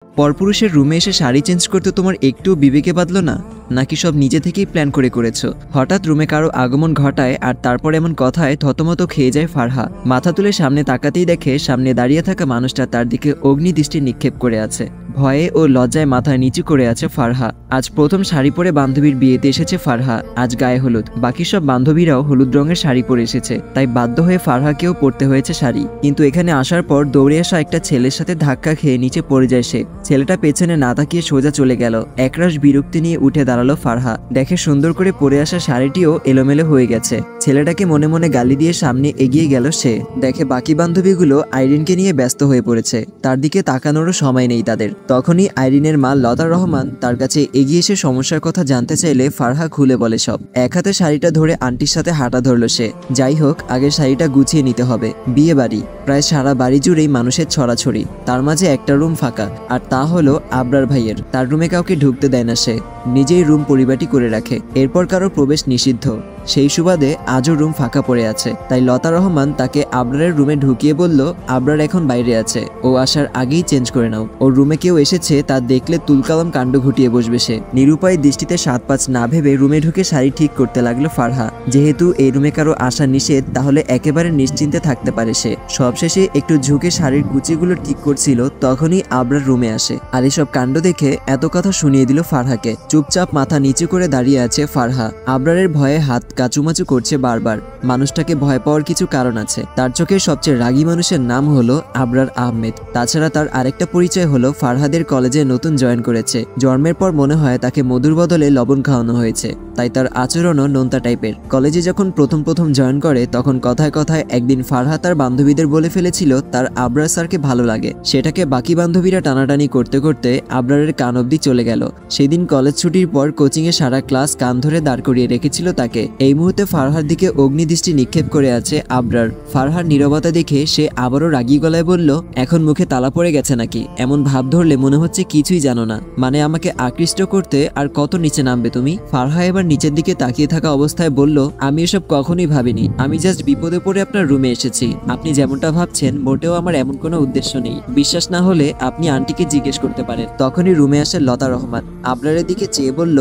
পরপুরুষের রুমে এসে শাড়ি চেঞ্জ করতে তোমার একটু বিবেকে বাঁধলো না, নাকি সব নিজে থেকেই প্ল্যান করে করেছো? হঠাৎ রুমে কারো আগমন ঘটায় আর তারপর এমন কথায় থতমত খেয়ে যায় ফারহা। মাথা তুলে সামনে তাকাতেই দেখে সামনে দাঁড়িয়ে থাকা মানুষটা তার দিকে অগ্নিদৃষ্টি নিক্ষেপ করে আছে। ভয়ে ও লজ্জায় মাথা নিচু করে আছে ফারহা। আজ প্রথম শাড়ি পরে বান্ধবীর বিয়েতে এসেছে ফারহা। আজ গায়ে হলুদ, বাকি সব বান্ধবীরাও হলুদ রঙের শাড়ি পরে এসেছে, তাই বাধ্য হয়ে ফারহাকেও পরতে হয়েছে শাড়ি। কিন্তু এখানে আসার পর দৌড়ে আসা একটা ছেলের সাথে ধাক্কা খেয়ে নিচে পড়ে যায় সে। ছেলেটা পেছনে না তাকিয়ে সোজা চলে গেল। একরাশ বিরক্তি নিয়ে উঠে দাঁড়ালো ফারহা। দেখে সুন্দর করে পরে আসা শাড়িটিও এলোমেলো হয়ে গেছে। ছেলেটাকে মনে মনে গালি দিয়ে সামনে এগিয়ে গেল সে। দেখে বাকি বান্ধবীগুলো আইরিনকে নিয়ে ব্যস্ত হয়ে পড়েছে, তার দিকে তাকানোরও সময় নেই তাদের। তখনই আইরিনের মা লতা রহমান তার কাছে এগিয়ে এসে সমস্যার কথা জানতে চাইলে ফারহা খুলে বলে সব। এক হাতে শাড়িটা ধরে আন্টির সাথে হাঁটা ধরল সে। যাই হোক, আগে শাড়িটা গুছিয়ে নিতে হবে। বিয়ে বাড়ি, প্রায় সারা বাড়ি জুড়েই মানুষের ছড়াছড়ি, তার মাঝে একটা রুম ফাঁকা, আর তা হলো আবরার ভাইয়ের। তার রুমে কাউকে ঢুকতে দেয় না সে, নিজেই রুম পরিপাটি করে রাখে। এরপর কারো প্রবেশ নিষিদ্ধ। সেই সুবাদে আজও রুম ফাঁকা পড়ে আছে। তাই লতা রহমান তাকে আবরারের রুমে ঢুকিয়ে বলল, আবরার এখন বাইরে আছে, ও আসার আগেই চেঞ্জ করে নাও। ওর রুমে কেউ এসেছে, তা দেখলে তুলকালাম কাণ্ড ঘটিয়ে বসবে সে। নিরুপায় দৃষ্টিতে সাত পাঁচ না ভেবে রুমে ঢুকে শাড়ি ঠিক করতে লাগলো ফারহা। যেহেতু এই রুমে কারো আসা নিষেধ, তাহলে একেবারে নিশ্চিন্তে থাকতে পারে সে। সবশেষে একটু ঝুঁকে শাড়ির কুচিগুলো ঠিক করছিল, তখনই আবরার রুমে আসে। আর এসব কাণ্ড দেখে এত কথা শুনিয়ে দিল ফারহাকে। চুপচাপ মাথা নিচু করে দাঁড়িয়ে আছে ফারহা। আবরারের ভয়ে হাত কাচুমাচু করছে বারবার। মানুষটাকে ভয় পাওয়ার কিছু কারণ আছে। তার চোখে সবচেয়ে রাগী মানুষের নাম হলো আবরার আহমেদ। তাছাড়া তার আরেকটা পরিচয় হলো ফারহাদের কলেজে নতুন জয়েন করেছে। জন্মের পর মনে হয় তাকে মধুর বদলে লবণ খাওয়ানো হয়েছে, তাই তার আচরণও নোনতা টাইপের। কলেজে যখন প্রথম জয়েন করে, তখন কথায় কথায় একদিন ফারহা তার বান্ধবীদের বলে ফেলেছিল তার আবরার স্যারকে ভালো লাগে। সেটাকে বাকি বান্ধবীরা টানাটানি করতে করতে আবরারের কান অবধি চলে গেল। সেদিন কলেজ ছুটির পর কোচিংয়ে সারা ক্লাস কান ধরে দাঁড় করিয়ে রেখেছিল তাকে। এই মুহূর্তে ফারহার দিকে অগ্নিদৃষ্টি নিক্ষেপ করে আছে আবরার। ফারহার নীরবতা দেখে সে আবারও রাগী গলায় বলল, এখন মুখে তালা পড়ে গেছে নাকি? এমন ভাব ধরলে মনে হচ্ছে কিছুই জানো না। মানে আমাকে আকৃষ্ট করতে আর কত নিচে নামবে তুমি? ফারহা এবার নিচের দিকে তাকিয়ে থাকা অবস্থায় বলল, আমি এসব কখনোই ভাবিনি। আমি জাস্ট বিপদে পড়ে আপনার রুমে এসেছি। আপনি যেমনটা ভাবছেন মোটেও আমার এমন কোনো উদ্দেশ্য নেই। বিশ্বাস না হলে আপনি আন্টিকে জিজ্ঞেস করতে পারেন। তখনই রুমে আসে লতা রহমান। আবরারের দিকে চেয়ে বলল,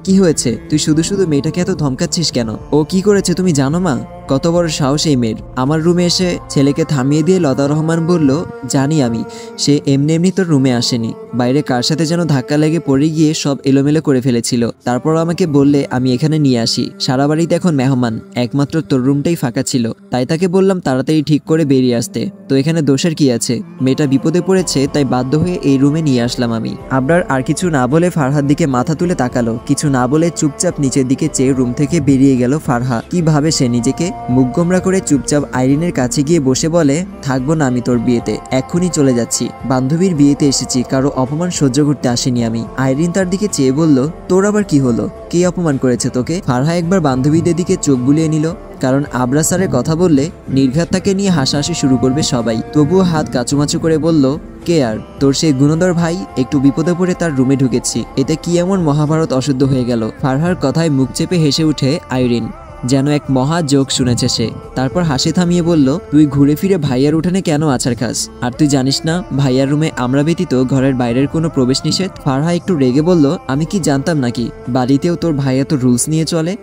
কি হয়েছে? তুই শুধু শুধু মেয়েটাকে এত ধমকাচ্ছিস কেন? ও কি করেছে তুমি জানো মা? কত বড় সাহস এই মেয়ের! আমার রুমে এসে ছেলেকে থামিয়ে দিয়ে লতা রহমান বলল, জানি আমি, সে এমনি এমনি তোর রুমে আসেনি। বাইরে কার সাথে যেন ধাক্কা লেগে পড়ে গিয়ে সব এলোমেলো করে ফেলেছিল। তারপর আমাকে বললে আমি এখানে নিয়ে আসি। সারা বাড়িতে এখন মেহমান, একমাত্র তোর রুমটাই ফাঁকা ছিল, তাই তাকে বললাম তাড়াতাড়ি ঠিক করে বেরিয়ে আসতে। তো এখানে দোষের কি আছে? মেয়েটা বিপদে পড়েছে, তাই বাধ্য হয়ে এই রুমে নিয়ে আসলাম আমি। আবরার আর কিছু না বলে ফারহার দিকে মাথা তুলে তাকালো। কিছু না বলে চুপচাপ নিচের দিকে চেয়ে রুম থেকে বেরিয়ে গেল ফারহা। কি ভাবে সে নিজেকে? মুখ গোমরা করে চুপচাপ আইরিনের কাছে গিয়ে বসে বলে, থাকবো না আমি তোর বিয়েতে, এক্ষুনি চলে যাচ্ছি। বান্ধবীর বিয়েতে এসেছি, কারো অপমান সহ্য করতে আসিনি আমি। আইরিন তার দিকে চেয়ে বলল, তোর আবার কি হলো? কে অপমান করেছে তোকে? ফারহা একবার বান্ধবীদের দিকে চোখ বুলিয়ে নিল, কারণ আবরা স্যারের কথা বললে নির্ঘাত তাকে নিয়ে হাসাহাসি শুরু করবে সবাই। তবুও হাত কাচুমাচু করে বলল, কে আর? তোর সেই গুণধর ভাই। একটু বিপদে পড়ে তার রুমে ঢুকেছি, এতে কি এমন মহাভারত অশুদ্ধ হয়ে গেল? ফারহার কথায় মুখ চেপে হেসে উঠে আইরিন, যেন এক মহা জোক শুনেছে সে। তারপর হাসি থামিয়ে বলল, তুই ঘুরে ফিরে ভাইয়ার উঠানে কেন আছাড় খাস? আর তুই জানিস না ভাইয়ার রুমে আমরা ব্যতীত ঘরের বাইরের কোনো প্রবেশ নিষেধ? ফারহা একটু রেগে বলল, আমি কি জানতাম নাকি বাড়িতেও তোর ভাইয়া তো রুলস নিয়ে চলে?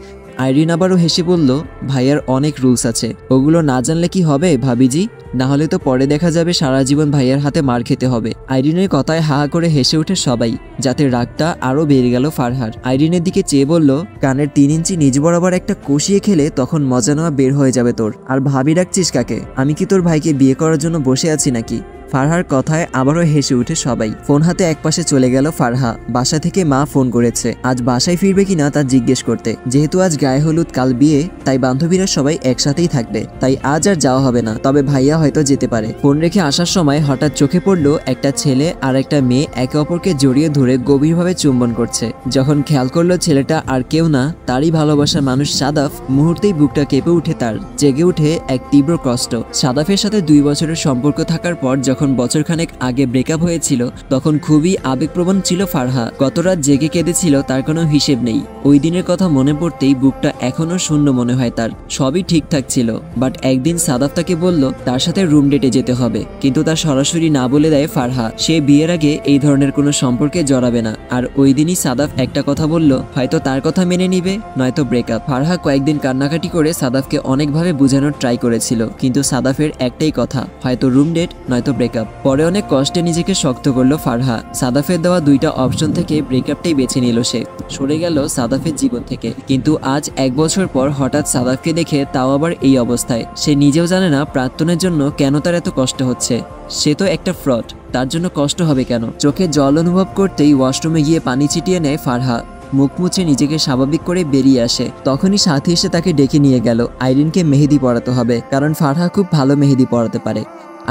আইরিন আবারও হেসে বলল, ভাইয়ার অনেক রুলস আছে, ওগুলো না জানলে কি হবে ভাবিজি? না হলে তো পরে দেখা যাবে সারা জীবন ভাইয়ার হাতে মার খেতে হবে। আইরিনের কথায় হা হা করে হেসে উঠে সবাই, যাতে রাগটা আরো বেড়ে গেল ফারহার। আইরিনের দিকে চেয়ে বলল, কানের 3 ইঞ্চি নিজ বরাবর একটা কষিয়ে খেলে তখন মজা নেওয়া বের হয়ে যাবে তোর। আর ভাবি রাখছিস কাকে? আমি কি তোর ভাইকে বিয়ে করার জন্য বসে আছি নাকি? ফারহার কথায় আবারও হেসে উঠে সবাই। ফোন হাতে একপাশে চলে গেল ফারহা। বাসা থেকে মা ফোন করেছে আজ বাসায় ফিরবে কিনা তা জিজ্ঞেস করতে। যেহেতু আজ গায়ে হলুদ কাল বিয়ে, তাই বান্ধবীরা সবাই একসাথেই থাকবে, তাই আজ আর যাওয়া হবে না। তবে ভাইয়া হয়তো যেতে পারে। ফোন রেখে আসার সময় হঠাৎ চোখে পড়লো একটা ছেলে আর একটা মেয়ে একে অপরকে জড়িয়ে ধরে গভীরভাবে চুম্বন করছে। যখন খেয়াল করলো ছেলেটা আর কেউ না, তারই ভালোবাসার মানুষ সাদাফ, মুহূর্তেই বুকটা কেঁপে উঠে তার। জেগে উঠে এক তীব্র কষ্ট। সাদাফের সাথে 2 বছরের সম্পর্ক থাকার পর যখন যখন বছরখানেক আগে ব্রেকআপ হয়েছিল তখন খুবই আবেগপ্রবণ ছিল ফারহা। গত রাত জেগে কেঁদেছিল তার কোনো হিসেব নেই। ওই দিনের কথা মনে পড়তেই বুকটা এখনো শূন্য মনে হয় তার। সবই ঠিকঠাক ছিল, বাট একদিন সাদাফ তাকে বলল তার সাথে রুম ডেটে যেতে হবে, কিন্তু তার সরাসরি না বলে দেয় ফারহা। সে বিয়ের আগে এই ধরনের কোনো সম্পর্কে জড়াবে না। আর ওই দিনই সাদাফ একটা কথা বলল, হয়তো তার কথা মেনে নিবে, নয়তো ব্রেকআপ। ফারহা কয়েকদিন কান্নাকাটি করে সাদাফকে অনেকভাবে বোঝানোর ট্রাই করেছিল, কিন্তু সাদাফের একটাই কথা, হয়তো রুম ডেট নয়তো ব্রেকআপ। পরে অনেক কষ্টে নিজেকে শক্ত করলো ফারহা। সাদাফের দেওয়া দুইটা অপশন থেকে ব্রেকআপটাই বেছে নিল সে। সরে গেল সাদাফের জীবন থেকে। কিন্তু আজ 1 বছর পর হঠাৎ সাদাফকে দেখে তাও আবার এই অবস্থায়। সে নিজেও জানে না প্রাক্তনের জন্য কেন তার এত কষ্ট হচ্ছে। সে তো একটা ফ্রড, তার জন্য কষ্ট হবে কেন? চোখে জল অনুভব করতেই ওয়াশরুমে গিয়ে পানি ছিটিয়ে নেয় ফারহা। মুখ মুছে নিজেকে স্বাভাবিক করে বেরিয়ে আসে। তখনই সাথী এসে তাকে ডেকে নিয়ে গেল। আইরিনকে মেহেদি পরাতে হবে, কারণ ফারহা খুব ভালো মেহেদি পরাতে পারে।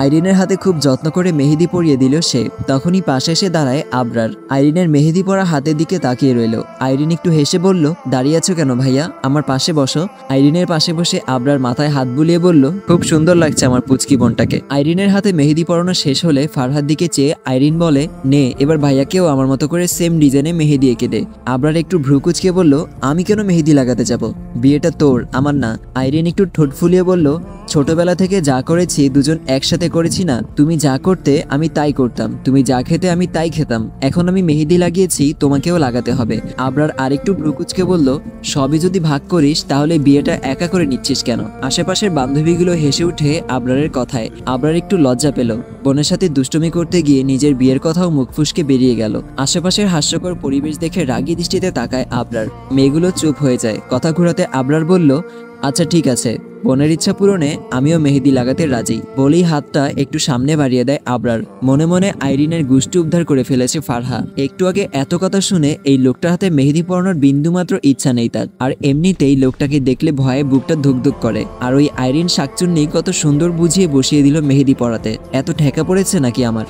আইরিনের হাতে খুব যত্ন করে মেহেদি পরিয়ে দিল সে। তখনই পাশে এসে দাঁড়ায় আবরার। আইরিনের মেহেদি পরা হাতের দিকে তাকিয়ে রইল। আইরিন একটু হেসে বলল, দাঁড়িয়ে আছো কেন ভাইয়া, আমার পাশে বসো। আইরিনের পাশে বসে আবরার মাথায় হাত বুলিয়ে বলল, খুব সুন্দর লাগছে আমার পুচকি বোনটাকে। আইরিনের হাতে মেহেদি পরানো শেষ হলে ফারহার দিকে চেয়ে আইরিন বলে, নে এবার ভাইয়াকেও আমার মতো করে সেম ডিজাইনে মেহেদি এঁকে দে। আবরার একটু ভ্রু কুচকে বলল, আমি কেন মেহেদি লাগাতে যাব, বিয়েটা তোর আমার না। আইরিন একটু ঠোঁট ফুলিয়ে বলল, ছোটবেলা থেকে যা করেছি দুজন একসাথে করেছি না। তুমি যা করতে আমি তাই করতাম, তুমি যা খেতে আমি তাই খেতাম। এখন আমি মেহেদি লাগিয়েছি, তোমাকেও লাগাতে হবে। আবরার আরেকটু ভ্রুকুচকে বলল, সবই যদি ভাগ করিস তাহলে বিয়েটা একা করে নিচ্ছিস কেন? আশেপাশের বান্ধবীগুলো হেসে উঠে আবরারের কথায়। আবরার একটু লজ্জা পেল। বোনের সাথে দুষ্টুমি করতে গিয়ে নিজের বিয়ের কথাও মুখ ফুসকে বেরিয়ে গেল। আশেপাশের হাস্যকর পরিবেশ দেখে রাগী দৃষ্টিতে তাকায় আবরার। মেয়েগুলো চুপ হয়ে যায়। কথা ঘুরাতে আবরার বলল, আচ্ছা ঠিক আছে, বোনের ইচ্ছা পূরণে আমিও মেহেদি লাগাতে রাজি। বলেই হাতটা একটু সামনে বাড়িয়ে দেয় আবরার। মনে মনে আইরিনের গুষ্টি উদ্ধার করে ফেলেছে ফারহা। একটু আগে এত কথা শুনে এই লোকটার হাতে মেহেদি পরানোর বিন্দুমাত্র ইচ্ছা নেই তার। আর এমনিতেই লোকটাকে দেখলে ভয়ে বুকটা ধুকধুক করে। আর ওই আইরিন শাকচুন্নি কত সুন্দর বুঝিয়ে বসিয়ে দিল মেহেদি পরাতে। এত ঠেকা পড়েছে নাকি আমার?